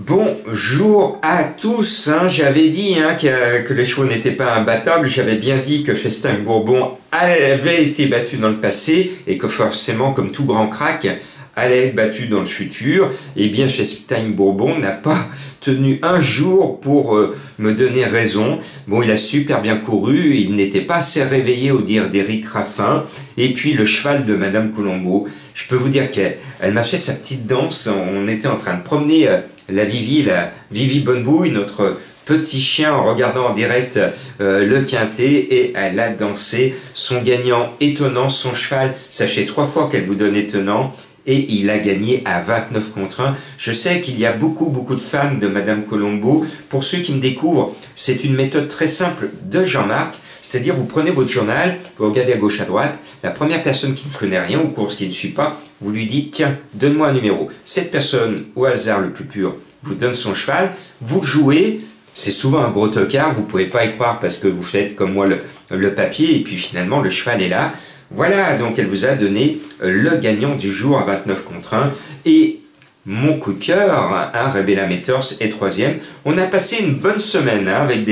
Bonjour à tous, j'avais dit que les chevaux n'étaient pas imbattables, j'avais bien dit que Festin Bourbon avait été battu dans le passé et que forcément, comme tout grand crack, allait être battu dans le futur. Et bien Festin Bourbon n'a pas tenu un jour pour me donner raison. Bon, il a super bien couru, il n'était pas assez réveillé au dire d'Éric Raffin. Et puis le cheval de Madame Colombo, je peux vous dire qu'elle m'a fait sa petite danse. On était en train de promener la Vivi Bonnebouille, notre petit chien, en regardant en direct le quintet, et elle a dansé son gagnant étonnant. Son cheval, ça fait 3 fois qu'elle vous donne étonnant, et il a gagné à 29 contre 1. Je sais qu'il y a beaucoup de fans de Madame Colombo. Pour ceux qui me découvrent, c'est une méthode très simple de Jean-Marc, c'est-à-dire vous prenez votre journal, vous regardez à gauche à droite, la première personne qui ne connaît rien aux courses, qui ne suit pas, vous lui dites, tiens, donne-moi un numéro. Cette personne, au hasard le plus pur, vous donne son cheval, vous jouez. C'est souvent un gros tocard, vous ne pouvez pas y croire parce que vous faites comme moi le papier, et puis finalement le cheval est là. Voilà, donc elle vous a donné le gagnant du jour à 29 contre 1. Et mon coup de cœur, Rebella Matters est 3e. On a passé une bonne semaine avec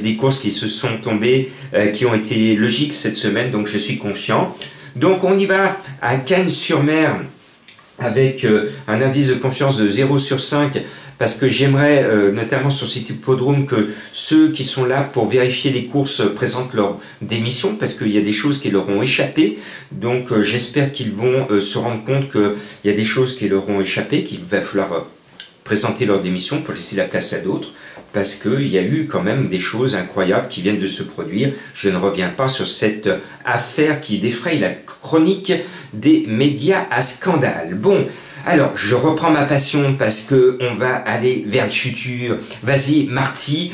des courses qui se sont tombées, qui ont été logiques cette semaine, donc je suis confiant. Donc on y va à Cannes-sur-Mer avec un indice de confiance de 0 sur 5, parce que j'aimerais, notamment sur cet hippodrome, que ceux qui sont là pour vérifier les courses présentent leur démission, parce qu'il y a des choses qui leur ont échappé. Donc j'espère qu'ils vont se rendre compte qu'il y a des choses qui leur ont échappé, qu'il va falloir présenter leur démission pour laisser la place à d'autres, parce qu'il y a eu quand même des choses incroyables qui viennent de se produire. Je ne reviens pas sur cette affaire qui défraye la chronique des médias à scandale. Bon, alors je reprends ma passion parce que on va aller vers le futur. Vas-y Marty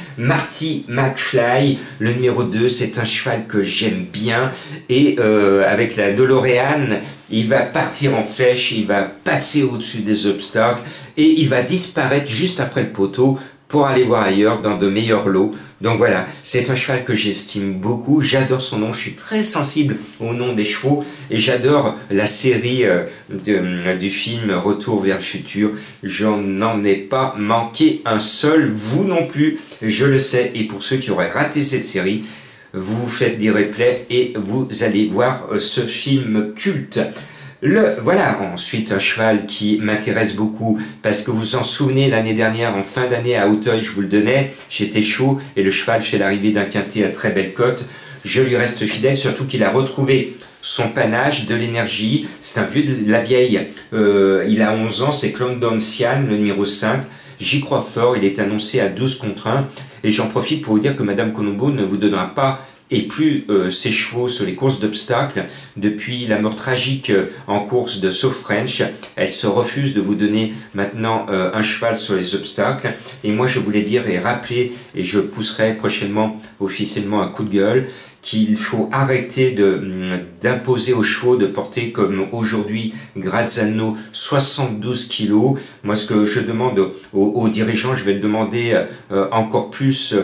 McFly, le numéro 2, c'est un cheval que j'aime bien, et avec la DeLorean, il va partir en flèche, il va passer au-dessus des obstacles et il va disparaître juste après le poteau pour aller voir ailleurs dans de meilleurs lots. Donc voilà, c'est un cheval que j'estime beaucoup, j'adore son nom, je suis très sensible au nom des chevaux, et j'adore la série du film Retour vers le futur. Je n'en ai pas manqué un seul, vous non plus, je le sais. Et pour ceux qui auraient raté cette série, vous faites des replays et vous allez voir ce film culte. Voilà, ensuite un cheval qui m'intéresse beaucoup, parce que vous vous en souvenez, l'année dernière, en fin d'année à Auteuil, je vous le donnais, j'étais chaud, et le cheval fait l'arrivée d'un quintet à très belle cote. Je lui reste fidèle, surtout qu'il a retrouvé son panache, de l'énergie. C'est un vieux de la vieille, il a 11 ans, c'est Clondon Sian, le numéro 5. J'y crois fort, il est annoncé à 12 contre 1, et j'en profite pour vous dire que Madame Colombo ne vous donnera pas et plus ses chevaux sur les courses d'obstacles. Depuis la mort tragique en course de So French, elle se refuse de vous donner maintenant un cheval sur les obstacles. Et moi je voulais dire et rappeler, et je pousserai prochainement officiellement un coup de gueule, qu'il faut arrêter d'imposer aux chevaux de porter, comme aujourd'hui Grazzano, 72 kilos. Moi, ce que je demande aux dirigeants, je vais le demander encore plus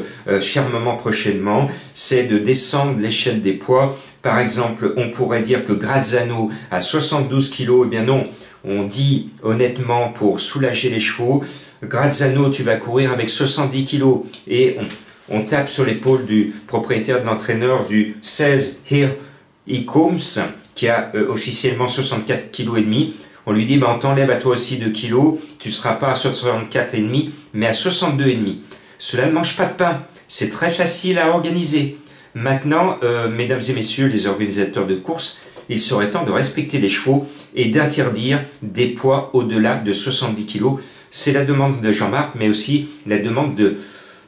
fermement prochainement, c'est de descendre l'échelle des poids. Par exemple, on pourrait dire que Grazzano a 72 kilos, eh bien non, on dit honnêtement, pour soulager les chevaux, Grazzano, tu vas courir avec 70 kilos, et on tape sur l'épaule du propriétaire de l'entraîneur du 16 Here He Comes, qui a officiellement 64 kg et demi. On lui dit, on t'enlève à toi aussi 2 kilos, tu ne seras pas à 64,5, mais à 62,5. Cela ne mange pas de pain, c'est très facile à organiser. Maintenant, mesdames et messieurs les organisateurs de courses, il serait temps de respecter les chevaux et d'interdire des poids au-delà de 70 kg. C'est la demande de Jean-Marc, mais aussi la demande de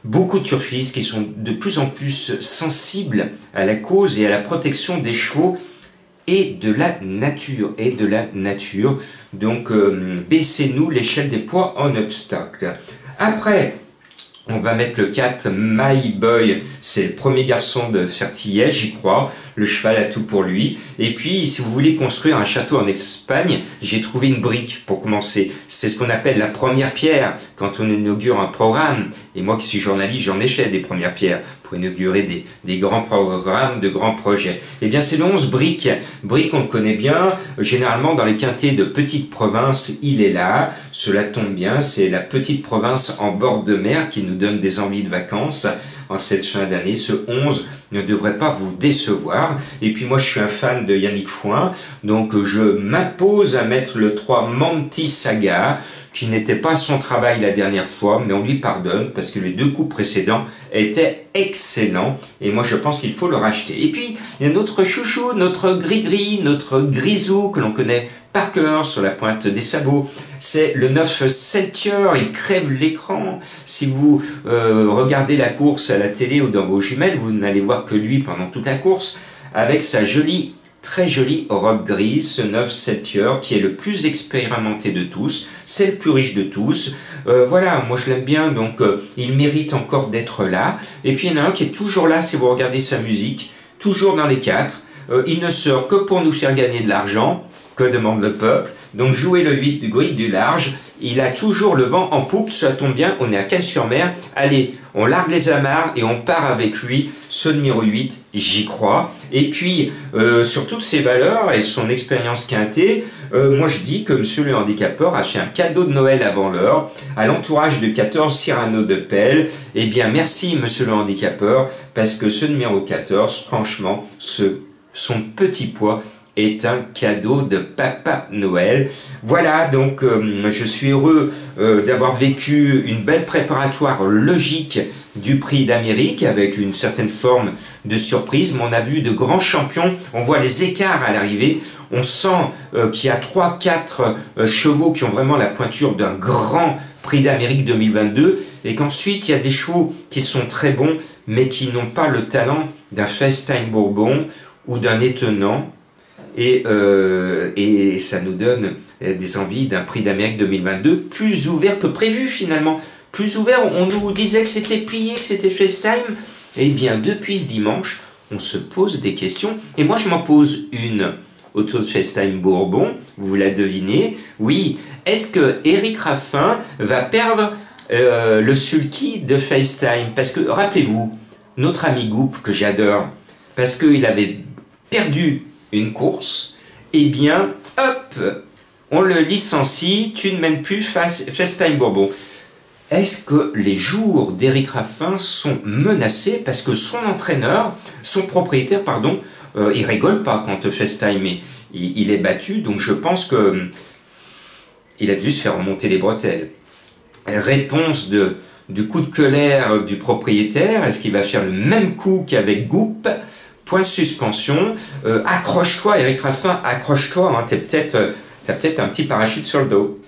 beaucoup de turfistes qui sont de plus en plus sensibles à la cause et à la protection des chevaux et de la nature. Donc, baissez-nous l'échelle des poids en obstacle. Après, on va mettre le 4, My Boy, c'est le premier garçon de Fertillet, j'y crois. le cheval a tout pour lui. Et puis, si vous voulez construire un château en Espagne, j'ai trouvé une brique pour commencer. C'est ce qu'on appelle la première pierre quand on inaugure un programme. Et moi qui suis journaliste, j'en ai fait des premières pierres pour inaugurer des grands programmes, de grands projets. Eh bien, c'est le 11 briques. Briques, on le connaît bien. Généralement, dans les quintés de petites provinces, il est là. Cela tombe bien, c'est la petite province en bord de mer qui nous donne des envies de vacances en cette fin d'année. Ce 11 ne devrait pas vous décevoir. Et puis moi, je suis un fan de Yannick Foin, donc je m'impose à mettre le 3 Manti Saga, qui n'était pas son travail la dernière fois, mais on lui pardonne parce que les 2 coups précédents étaient excellents. Et moi, je pense qu'il faut le racheter. Et puis, il y a notre chouchou, notre gris-gris, notre grisou que l'on connaît par cœur sur la pointe des sabots. C'est le 9 Celtier, il crève l'écran. Si vous regardez la course à la télé ou dans vos jumelles, vous n'allez voir que lui pendant toute la course, avec sa jolie, très jolie robe grise, ce 9 Celtier, qui est le plus expérimenté de tous, c'est le plus riche de tous. Voilà, moi je l'aime bien, donc il mérite encore d'être là. Et puis il y en a un qui est toujours là, si vous regardez sa musique, toujours dans les 4. Il ne sort que pour nous faire gagner de l'argent. Que demande le peuple? Donc jouer le 8 du Grid du large, il a toujours le vent en poupe, ça tombe bien, on est à Cannes-sur-Mer. Allez, on largue les amarres et on part avec lui, ce numéro 8, j'y crois. Et puis, sur toutes ses valeurs et son expérience quintée, moi je dis que Monsieur le Handicapeur a fait un cadeau de Noël avant l'heure à l'entourage de 14 Cyrano de Pelle. Eh bien, merci Monsieur le Handicapeur, parce que ce numéro 14, franchement, son petit poids est un cadeau de Papa Noël. Voilà, donc je suis heureux d'avoir vécu une belle préparatoire logique du Prix d'Amérique avec une certaine forme de surprise. Mais on a vu de grands champions, on voit les écarts à l'arrivée, on sent qu'il y a 3-4 chevaux qui ont vraiment la pointure d'un grand Prix d'Amérique 2022 et qu'ensuite il y a des chevaux qui sont très bons mais qui n'ont pas le talent d'un Festijn Bourbon ou d'un Étonnant. Et ça nous donne des envies d'un Prix d'Amérique 2022 plus ouvert que prévu finalement. Plus ouvert, on nous disait que c'était plié, que c'était FaceTime. Eh bien, depuis ce dimanche, on se pose des questions. Et moi, je m'en pose une autour de FaceTime Bourbon. Vous la devinez? Oui. Est-ce que Eric Raffin va perdre le sulky de FaceTime? Parce que, rappelez-vous, notre ami Goop, que j'adore, parce qu'il avait perdu une course, eh bien, hop, on le licencie, tu ne mènes plus FaceTime Bourbon. Est-ce que les jours d'Eric Raffin sont menacés parce que son entraîneur, son propriétaire, pardon, il rigole pas quand FaceTime il est battu, donc je pense que il a dû se faire remonter les bretelles. Réponse du coup de colère du propriétaire, est-ce qu'il va faire le même coup qu'avec Goop? Point de suspension, accroche-toi Eric Raffin, accroche-toi, hein, t'as peut-être un petit parachute sur le dos.